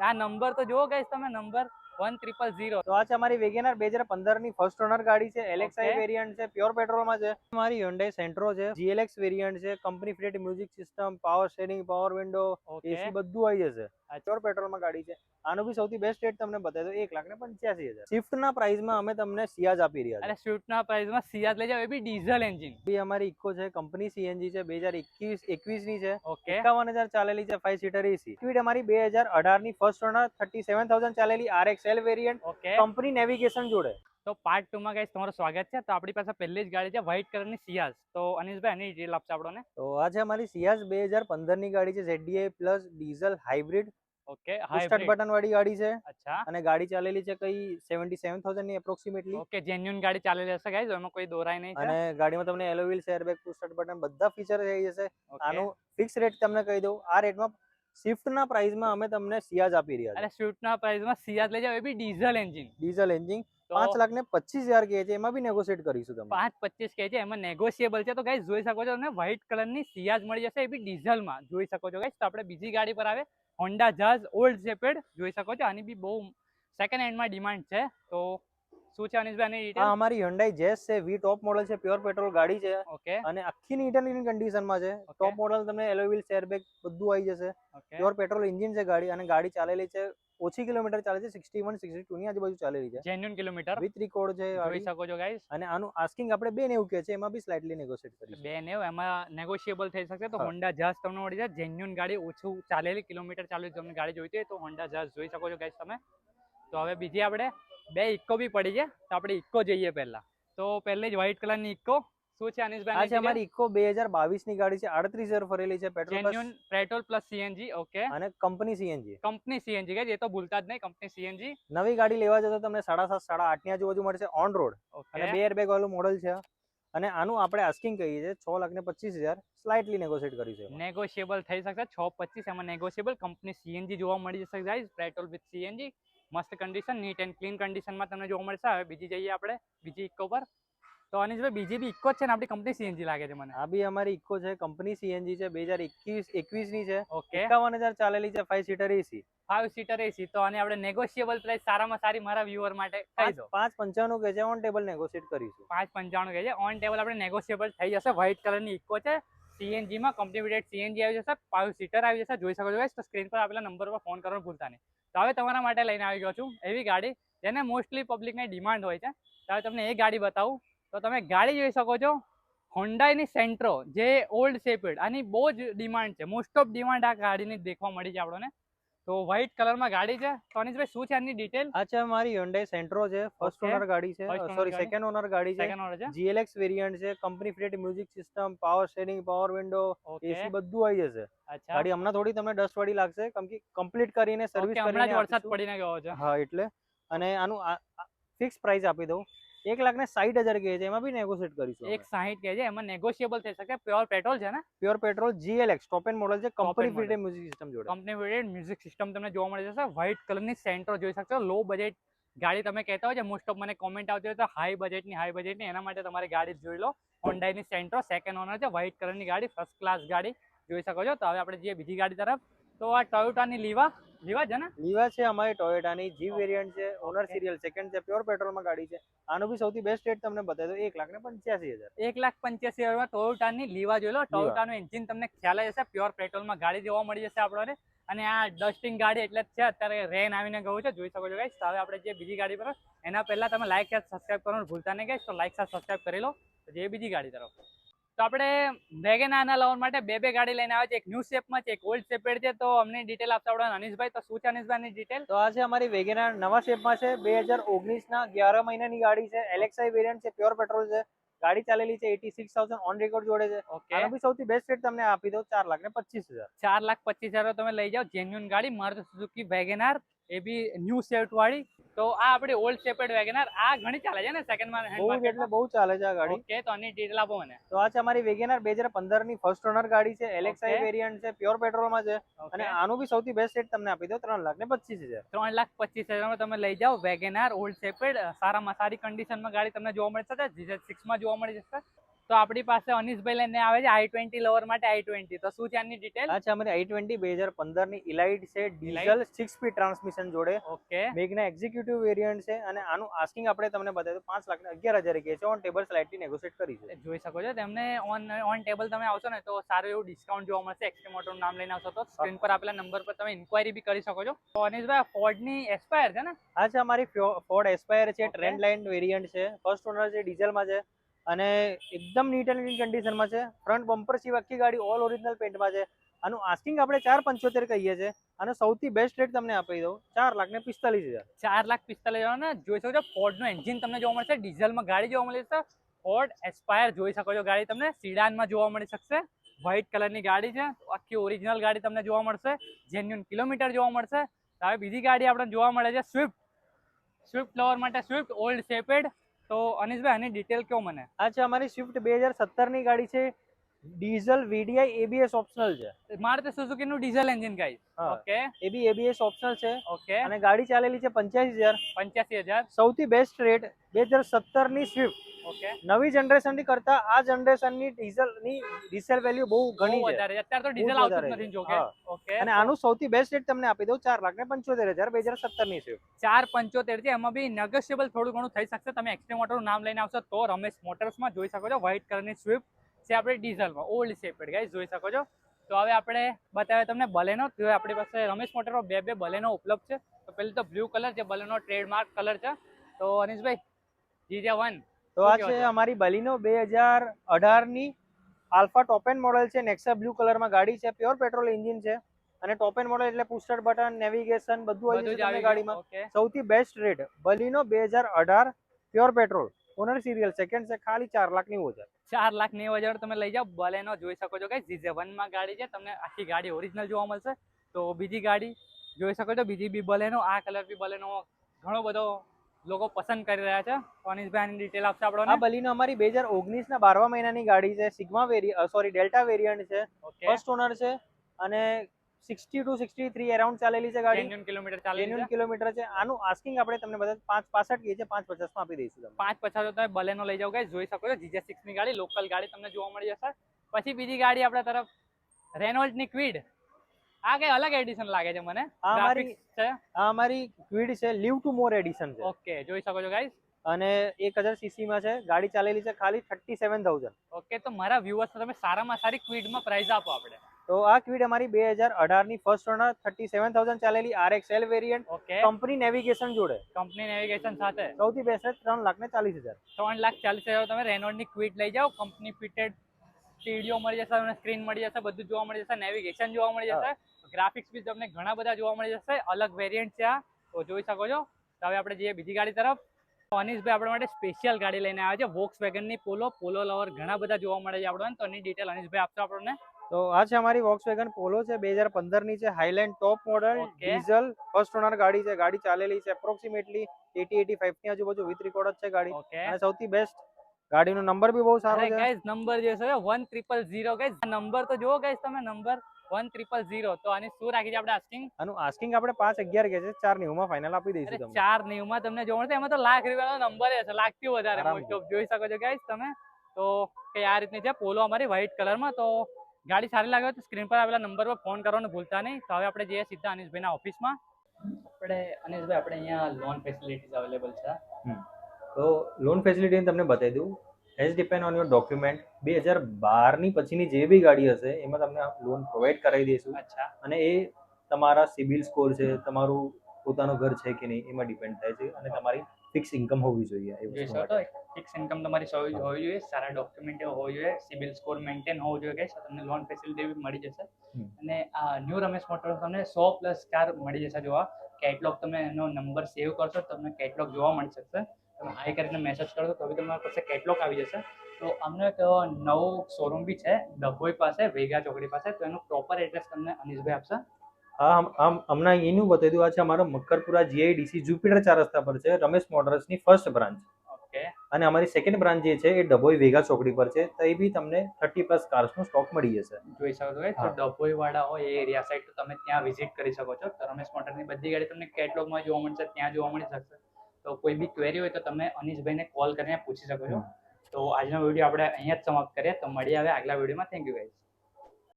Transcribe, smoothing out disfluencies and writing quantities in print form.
આ નંબર તો જુઓ ગાઈસ તમે, નંબર 1000. તો આ છે અમારી વેગેનાર 2015 ની ફર્સ્ટ ઓનર ગાડી છે. LXi વેરિયન્ટ છે, પ્યોર પેટ્રોલ માં છે. અમારી Hyundai Santro છે, GLX વેરિયન્ટ છે, company fitted music system, power steering, power window, AC બધું આવી જશે. પ્યોર પેટ્રોલ માં ગાડી છે. આનો બી સૌથી બેસ્ટ રેટ તમને બતાવી દો, 1,85,000. સ્વિફ્ટ ના પ્રાઇસ માં અમે તમને સિયાઝ આપી રહ્યા છે. અરે સ્વિફ્ટ ના પ્રાઇસ માં સિયાઝ લઈ જાવ, એ બી ડીઝલ એન્જિન. બી અમારી ઇકો છે, કંપની CNG છે, 2021 ની છે. ઓકે, 51,000 ચાલેલી છે, 5 સીટર એસી. સ્પીડ અમારી 2018 ની ફર્સ્ટ ઓનર 37,000 ચાલેલી RXL વેરિયન્ટ, કંપની નેવિગેશન જોડે. તો પાર્ટ 2 માં ગાઈસ તમારું સ્વાગત છે. તો આપણી પાસે પહેલી જ ગાડી છે વ્હાઇટ કલર ની સિયાઝ. તો અનીશભાઈ આની ડિટેલ આપશે આપણને. તો આ છે અમારી સિયાઝ 2015 ની ગાડી છે, ZDI plus diesel hybrid. Okay, start button વાળી ગાડી છે. અચ્છા, અને ગાડી ચાલેલી છે કઈ 77,000 ની એપ્રોક્સિમેટલી. ઓકે, જેન્યુઇન ગાડી ચાલેલી હશે ગાઈસ, એમાં કોઈ દોરાય નહીં છે. અને ગાડીમાં તમને alloy wheels, airbag, push start button બધા ફીચર થઈ જશે. આનું ફિક્સ રેટ તમને કહી દઉં, આ રેટમાં સ્વિફ્ટ ના પ્રાઇસ માં અમે તમને સિયાઝ આપી રહ્યા છે. અરે સ્વિફ્ટ ના પ્રાઇસ માં સિયાઝ લઈ જાવ, એ બી ડીઝલ એન્જિન. ડીઝલ એન્જિન 5,25,000 કહે છે, એમાં બી નેગોશિએટ કરીશું તમને. 5,25 કહે છે, એમાં નેગોશિયેબલ છે. તો ગાઈસ જોઈ શકો છો તમને વ્હાઇટ કલર ની સિયાઝ મળી જશે, એ બી ડીઝલ માં. જોઈ શકો છો ગાઈસ. તો આપણે બીજી ગાડી પર આવે, હોન્ડા જહાજ ઓલ્ડ શેપર્ડ. જોઈ શકો છો, આની બી બહુ સેકન્ડ હેન્ડ માં ડિમાન્ડ છે. તો શું છે અનીશભાઈ આની ડિટેલ? આ અમારી Hyundai Jazz છે, V ટોપ મોડલ છે, પ્યોર પેટ્રોલ ગાડી છે. ઓકે, અને આખી નીટ એન્ડ ક્લીન કન્ડિશન માં છે. ટોપ મોડલ તમને એલો વ્હીલ્સ, એરબેગ બધું આવી જશે. પ્યોર પેટ્રોલ એન્જિન છે ગાડી, અને ગાડી ચાલેલી છે ઓછી કિલોમીટર ચાલે છે, 61 62 ની આજુબાજુ ચાલેલી છે. જેન્યુઇન કિલોમીટર વિથ રેકોર્ડ છે. જોઈ શકો છો ગાઈસ. અને આનું આસ્કિંગ આપણે 290 કહે છે, એમાં બી સ્લાઇટલી નેગોશિએટ કરીશું. 290 એમાં નેગોશિયેબલ થઈ શકે. તો હોન્ડા જહાજ તમને મળી જાય, જેન્યુઇન ગાડી, ઓછું ચાલેલી કિલોમીટર ચાલેલી તમને ગાડી જોઈતી હોય તો હોન્ડા જહાજ જોઈ શકો છો ગાઈસ તમે. તો હવે બીજી આપણે બે ઇકો બી પડી છે, તો આપણે ઇકો જોઈએ પહેલા. તો પહેલી જ વ્હાઇટ કલર ની ઇકો. શું છે અનીશભાઈ? આ છે અમારી ઇકો 2022 ની ગાડી છે, 38,000 ફરેલી છે. Genuine petrol plus CNG. Okay, અને company CNG. Company CNG guys, એ તો ભૂલતા જ નહીં, કંપની CNG. નવી ગાડી લેવા જતો તમને 7.5 8.5 ની આજુબાજુ મળશે ઓન રોડ. અને 2 એરબેગ વાળું મોડલ છે. અને આનું આપણે આસ્કિંગ કહીએ છે 6,25,000, સ્લાઇટલી નેગોશિએટ કરીશું. નેગોશિયેબલ થઈ શકશે. 625 એમાં નેગોશિયેબલ. કંપની CNG જોવા મળી જશે ગાઈસ, પેટ્રોલ વિથ CNG. મસ્ત કન્ડિશન, નીટ એન્ડ ક્લીન કન્ડિશનમાં તમને જોવા મળશે. હવે બીજી જઈએ આપણે બીજી ઇકો પર. તો અનીશભાઈ બીજી બી ઇકો છે ને, આપણી કંપની CNG લાગે છે મને. આ બી અમારી ઇકો છે, કંપની CNG છે, 2021 ની છે. ઓકે, 51,000 ચાલેલી છે, 5 સીટર એસી. 5 સીટર એસી. તો આને આપણે નેગોશિયેબલ પ્રાઇસ સારામાં સારી મારા વ્યુઅર માટે કહી દો. 595 કહે છે, ઓન ટેબલ નેગોશિએટ કરીશું. 595 કહે છે, ઓન ટેબલ આપણે નેગોશિયેબલ થઈ જશે. વ્હાઇટ કલર ની ઇકો છે, CNG માં કંપની ફિટેડ CNG આવી જશે, 5 સીટર આવી જશે. જોઈ શકો છો ગાઈસ. તો સ્ક્રીન પર આપેલા નંબર પર ફોન કરવાનું ભૂલતા નહીં. તો હવે તમારા માટે લઈને આવી ગયો છું એવી ગાડી જેને મોસ્ટલી પબ્લિકની ડિમાન્ડ હોય છે. તો હવે તમને એ ગાડી બતાવું. તો તમે ગાડી જોઈ શકો છો, હોન્ડાની સેન્ટ્રો, જે ઓલ્ડ શેપર્ડ. આની બહુ જ ડિમાન્ડ છે, મોસ્ટ ઓફ ડિમાન્ડ આ ગાડીની દેખવા મળી છે આપણને. તો વ્હાઇટ કલરમાં ગાડી છે. તો અનીશભાઈ શું છે આની ડિટેલ? આ છે અમારી Hyundai Santro છે, ફર્સ્ટ ઓનર ગાડી છે, સોરી સેકન્ડ ઓનર ગાડી છે. GLX વેરિયન્ટ છે, company fitted music system, power steering, power window, AC બધું આવી જશે. ગાડી હમણાં થોડી તમને ડસ્ટ વાળી લાગશે, કેમ કે કમ્પ્લીટ કરીને સર્વિસ કરીને વરસાદ પડીને ગયો છે. હા, એટલે. અને આનું ફિક્સ પ્રાઇસ આપી દઉં, 1,60,000 કહે છે, એમાં બી નેગોશિએટ કરીશું. 160 કહે છે, એમાં નેગોશિયેબલ થઈ શકે. પ્યોર પેટ્રોલ છે ને? Pure petrol GLX top and model છે, કંપની ફિટેડ મ્યુઝિક સિસ્ટમ જોડે. કંપની ફિટેડ મ્યુઝિક સિસ્ટમ તમને જોવા મળી જશે. વ્હાઇટ કલરની સેન્ટ્રો જોઈ શકશો. લો બજેટ ગાડી તમે કહેતા હોય છે, મોસ્ટ ઓફ મને કોમેન્ટ આવતી હોય તો હાઈ બજેટની, એના માટે તમારી ગાડી જોઈ લો. હોન્ડાની સેન્ટ્રો સેકન્ડ ઓનર છે, વ્હાઇટ કલરની ગાડી, ફર્સ્ટ ક્લાસ ગાડી જોઈ શકો છો. તો હવે આપણે જઈએ બીજી ગાડી તરફ. તો આ ટોયોટાની લીવા છે ને? લીવા છે અમારી ટોયોટાની, G વેરિયન્ટ છે, ઓનર સિરિયલ સેકન્ડ છે, પ્યોર પેટ્રોલમાં ગાડી છે. આનું બી સૌથી બેસ્ટ રેટ તમને બતાવી દો, 1,85,000. 1,85,000 ટોયોટાની લીવા જોઈ લો. ટોયોટાનું એન્જિન તમને ખ્યાલ જ હશે, પ્યોર પેટ્રોલમાં ગાડી જોવા મળી જશે આપણને. અને આ ડસ્ટિંગ ગાડી એટલે જ છે, અત્યારે રેન આવીને ગયું છે, જોઈ શકો છો ગાઈસ. તો હવે આપણે જે બીજી ગાડી પર, એના પહેલા તમે લાઈક અને સબસ્ક્રાઇબ કરવાનું ભૂલતા નહીં ગાઈસ. તો લાઈક સાથે સબસ્ક્રાઇબ કરી લો. તો જે બીજી ગાડી તરફ. તો આપણે વેગેનારના લવર માટે બે ગાડી લઈને આવે છે, એક ન્યૂ શેપમાં છે, એક ઓલ્ડ શેપેડ છે. તો અમને ડિટેલ આપતા આવડે અનીશભાઈ. તો શું છે અનીશભાઈની ડિટેલ? તો આ છે અમારી વેગેનાર નવા શેપમાં છે, 2019 ના 11 મહિનાની ગાડી છે, LXi વેરિયન્ટ છે, પ્યોર પેટ્રોલ છે. ગાડી ચાલેલી છે 86,000 ઓન રેકોર્ડ જોડે છે. આનો બી સૌથી બેસ્ટ રેટ તમને આપી દો, 4,25,000. 4,25,000 તમે લઈ જાઓ. જેન્યુઇન ગાડી, મારુતિ સુઝુકી વેગેનાર, એ બી ન્યૂ શેપ વાળી. તો આ આપણી ઓલ્ડ શેપેડ વેગેનાર, આ ઘણી ચાલે છે ને સેકન્ડ માં? એટલે બહુ ચાલે છે આ ગાડી. ઓકે, તો આની ડિટેલ આપો મને. તો આ છે અમારી વેગેનાર 2015 ની ફર્સ્ટ ઓનર ગાડી છે, LXi વેરિયન્ટ છે, પ્યોર પેટ્રોલ માં છે. અને આનું બી સૌથી બેસ્ટ રેટ તમને આપી દો, 3,25,000. 3,25,000 તમે લઈ જાઓ વેગેનાર ઓલ્ડ શેપેડ. સારામાં સારી કન્ડિશનમાં ગાડી તમને જોવા મળશે, GZ6 માં જોવા મળી જશે. તો આપણી પાસે અનીશભાઈ લઈને આવે છે i20 લવર માટે i20, તો શું છે આની ડિટેલ? આ છે અમારી i20 2015 ની ઇલાઇટ છે, ડીઝલ 6 સ્પીડ ટ્રાન્સમિશન જોડે. ઓકે, મેગના એક્ઝિક્યુટિવ વેરિયન્ટ છે અને આનું આસ્કિંગ આપણે તમને બતાવ્યું 5,11,000 કહે છે. ઓન ટેબલ સ્લાઇટલી નેગોશિએટ કરી છે. જોઈ શકો છો તેમને ઓન ટેબલ તમે આવશો ને તો સારું એવું ડિસ્કાઉન્ટ જોવા મળશે. એક્સટ્રીમ ઓટોનું નામ લઈને આવશો તો સ્ક્રીન પર આપેલા નંબર પર તમે ઇન્ક્વાયરી બી કરી શકો છો. તો અનીશભાઈ ફોર્ડની એસ્પાયર છે ને? આ છે અમારી ફોર્ડ એસ્પાયર છે, ટ્રેન્ડ લાઇન વેરિયન્ટ છે, ફર્સ્ટ ઓનર છે, ડીઝલમાં છે અને એકદમ નીટ એન્ડ ક્લીન કન્ડિશનમાં છે. ફ્રન્ટ બમ્પર સિવાય આખી ગાડી ઓલ ઓરિજિનલ પેન્ટમાં છે. આનું આસ્કિંગ આપણે 4,75 કહીએ છીએ અને સૌથી બેસ્ટ રેટ તમને આપી દઉં 4,45,000. 4,45,000 ને જોઈ શકો છો. ફોર્ડનું એન્જિન તમને જોવા મળશે, ડીઝલમાં ગાડી જોવા મળી જશે. ફોર્ડ એસ્પાયર જોઈ શકો છો, ગાડી તમને સિડાનમાં જોવા મળી શકશે. વ્હાઇટ કલરની ગાડી છે, આખી ઓરિજિનલ ગાડી તમને જોવા મળશે, જેન્યુન કિલોમીટર જોવા મળશે. હવે બીજી ગાડી આપણને જોવા મળે છે સ્વિફ્ટ લવર માટે સ્વિફ્ટ ઓલ્ડ શેપેડ. તો અનીશભાઈ આની ડિટેલ કહો મને. આ છે અમારી સ્વિફ્ટ 2017 ની ગાડી છે, ડીઝલ VDI ABS ઓપ્શનલ છે. મારુતિ સુઝુકીનું ડીઝલ એન્જિન ગાઈસ. હા. Okay, A B ABS optional છે ઓકે, અને ગાડી ચાલેલી છે 85,000. 85,000. સૌથી બેસ્ટ રેટ 2017 ની સ્વિફ્ટ ઓકે, નવી જનરેશન ની કરતા આ જનરેશન ની ડીઝલ ની રિસેલ વેલ્યુ બહુ ઘણી છે. વધારે છે. અત્યારે તો ડીઝલ બહુ આવતું જ વધારે નથી છે. જોકે. હા. ઓકે, અને આનું સૌથી બેસ્ટ રેટ તમને આપી દઉં 4,75,000 2017 ની સ્વિફ્ટ. 4,75 છે. એમાં બી નેગોશિયેબલ થોડું ઘણું થઈ શકશે. તમે એક્સટ્રીમ ઓટોનું નામ લઈને આવશો તો રમેશ મોટર્સમાં જોઈ શકો છો. વ્હાઇટ કલરની સ્વિફ્ટ છે આપણે ડીઝલમાં ઓલ્ડ શેપેડ ગાઈસ જોઈ શકો છો. તો હવે આપણે બતાવે તમને બલેનો. તો આપણી પાસે રમેશ મોટરમાં બે બલેનો ઉપલબ્ધ છે. તો પેલું તો બ્લુ કલર જે બલેનો ટ્રેડમાર્ક કલર છે. તો અનીશભાઈ GJ1 તો આ છે અમારી બલિનો 2018 ની આલ્ફા ટોપ એન્ડ મોડેલ છે, નેક્સા બ્લુ કલરમાં ગાડી છે, પ્યોર પેટ્રોલ એન્જિન છે અને ટોપ એન્ડ મોડેલ એટલે પુશ બટન, નેવિગેશન બધું આવી જશે તમને ગાડીમાં. ઓકે, સૌથી best rate Baleno 2018 pure petrol owner serial second છે, ખાલી 4,90,000. 4,90,000 તમે લઈ જાઓ. બલેનો જોઈ શકો છો ગાઈસ, GJ1 માં ગાડી છે. તમને આખી ગાડી ઓરિજિનલ જોવા મળશે. તો બીજી ગાડી જોઈ શકો છો, બીજી બી બલેનો, આ કલર બી બલેનો ઘણો બધો લોકો પસંદ કરી રહ્યા છે. તો અનીશભાઈ આની ડિટેલ આપશે આપણને. આ બલિનો અમારી 2019 ના 12મા મહિનાની ગાડી છે, સિગ્મા ડેલ્ટા વેરિયન્ટ છે, ઓકે, ફર્સ્ટ ઓનર છે અને 60 to 63 અરાઉન્ડ ચાલેલી છે ગાડી. જેન્યુન કિલોમીટર ચાલે છે. જેન્યુન કિલોમીટર છે. આનું આસ્કિંગ આપણે તમને બધા 5,65 કહીએ છીએ, 5,50 માં આપી દઈશું તમને. 5,50 તમે બલેનો લઈ જાઓ ગાઈસ જોઈ શકો છો. GJ6 ની ગાડી લોકલ ગાડી તમને જોવા મળી જશે. પછી બીજી ગાડી આપણા તરફ રેનોલ્ટ ની ક્વિડ. આ કઈ અલગ એડિશન લાગે છે મને. આ અમારી Graphics છે. આ અમારી ક્વિડ છે, લીવ ટુ મોર એડિશન છે ઓકે, જોઈ શકો છો ગાઈસ. અને 1000 cc માં છે. ગાડી ચાલેલી છે ખાલી 37,000. ઓકે, તો મારા વ્યુઅર્સ તમે સારામાં સારી ક્વિડમાં પ્રાઇસ આપો આપણે. તો આ ક્વિડ અમારી 2018 ની ફર્સ્ટ ઓનર 37,000 ચાલેલી RXL variant, okay, company navigation જોડે, કંપની નેવિગેશન સાથે સૌથી બેસ્ટ છે 3,40,000. 3,40,000 તમે રેનોલ્ટની ક્વિડ લઈ જાઓ. કંપની ફિટેડ સ્ટીરિયો મળી જશે, તમને સ્ક્રીન મળી જશે, બધું જોવા મળી જશે, નેવિગેશન જોવા મળી જશે, ગ્રાફિક્સ બી તમને ઘણા બધા જોવા મળી જશે. અલગ વેરિયન્ટ છે આ, તો જોઈ શકો છો. તો હવે આપણે જઈએ બીજી ગાડી તરફ. અનીશભાઈ આપણા માટે સ્પેશિયલ ગાડી લઈને આવ્યા છે, વોક્સવેગનની પોલો લવર ઘણા બધા જોવા મળે છે આપણને. તો એની ડિટેલ અનીશભાઈ આપશો આપણને. તો આ છે અમારી વોક્સવેગન પોલો છે, 2015 ની છે, highland top model, Okay. Diesel first owner ગાડી છે. ગાડી ચાલેલી છે એપ્રોક્સિમેટલી 80-85 ની આજુબાજુ વિથ રેકોર્ડ જ છે ગાડી. ઓકે, અને સૌથી બેસ્ટ ગાડીનો નંબર બી બહુ સારો અરે છે. ગાઈસ નંબર જે છે 1,000 ગાઈસ. નંબર તો જુઓ ગાઈસ તમે, નંબર 1,000. તો આની શું રાખી છે આપણે આસ્કિંગ? આનું આસ્કિંગ આપણે 5,11 કે છે, 4,90 માં ફાઇનલ આપી દઈશું અરે તમને. 4,90 માં તમને જોવા મળશે. એમાં તો લાખ રૂપિયાનો નંબર છે, લાખથી વધારે આરામથી. મોસ્ટ ઓફ જોઈ શકો છો ગાઈસ તમે. તો કે આ રીતની છે પોલો અમારી વ્હાઇટ કલરમાં. તો ગાડી સારી લાગે તો સ્ક્રીન પર આવેલા નંબર પર ફોન કરવાનું ભૂલતા નહીં. તો હવે આપણે જઈએ સીધા અનીશભાઈના ઓફિસમાં. અનીશભાઈ આપણે અહીંયા લોન ફેસિલિટીઝ અવેલેબલ છે. તો લોન ફેસિલિટી તમને બતાવી દઉં. As depend on your document 2012 ની પછીની જે બી ગાડી હશે એમાં તમને લોન પ્રોવાઈડ કરાવી દઈશું. અચ્છા, અને એ તમારા સિબિલ સ્કોર છે, તમારું પોતાનું ઘર છે કે નહીં એમાં ડિપેન્ડ થાય છે અને તમારી ફિક્સ ઇન્કમ હોવી જોઈએ એ જોઈ વસ્તુ શકો માટે. તો ફિક્સ ઇન્કમ તમારી હોવી જોઈએ, સારા ડોક્યુમેન્ટ હોવું જોઈએ, સિબિલ સ્કોર મેન્ટેન હોવું જોઈએ ગાઈસ. તમને લોન ફેસિલિટી બી મળી જશે. અને આ ન્યૂ રમેશ મોટર્સ તમને 100+ કાર મળી જશે જોવા. કેટલોગ તમે એનો નંબર સેવ કરશો તમને કેટલોગ જોવા મળી શકશે. તમે હાઈ કરીને મેસેજ કરો તો બી તમારી પાસે કેટલોગ આવી જશે. તો અમને એક નવું શોરૂમ બી છે ડભોઈ પાસે, વેગા ચોકડી પાસે. તો એનું પ્રોપર એડ્રેસ તમને અનીશભાઈ આપશે. હમણાં એનું બતાવી દઉં. આ છે અમારો મક્કરપુરા GIDC જુપિટર 4 રસ્તા પર છે, રમેશ મોટર્સની ફર્સ્ટ બ્રાન્ચ. ઓકે, અને અમારી સેકન્ડ બ્રાન્ચ જે છે એ ડભોઈ વેગા ચોકડી પર છે. તો એ બી તમને 30+ કાર્સનો સ્ટોક મળી જશે. જોઈ શકો છો તો ડભોઈ વાળા હોય એ એરિયા સાઈડ તો તમે ત્યાં વિઝિટ કરી શકો છો. તો રમેશ મોટરની બધી ગાડી તમને કેટલોગમાં જોવા મળશે, ત્યાં જોવા મળી શકશે. તો કોઈ બી ક્વેરી હોય તો તમે અનીશભાઈને કોલ કરીને પૂછી શકો છો. તો આજનો વિડીયો આપણે અહીંયા જ સમાપ્ત કરીએ. તો મળીએ હવે આગલા વિડીયોમાં. Thank you guys.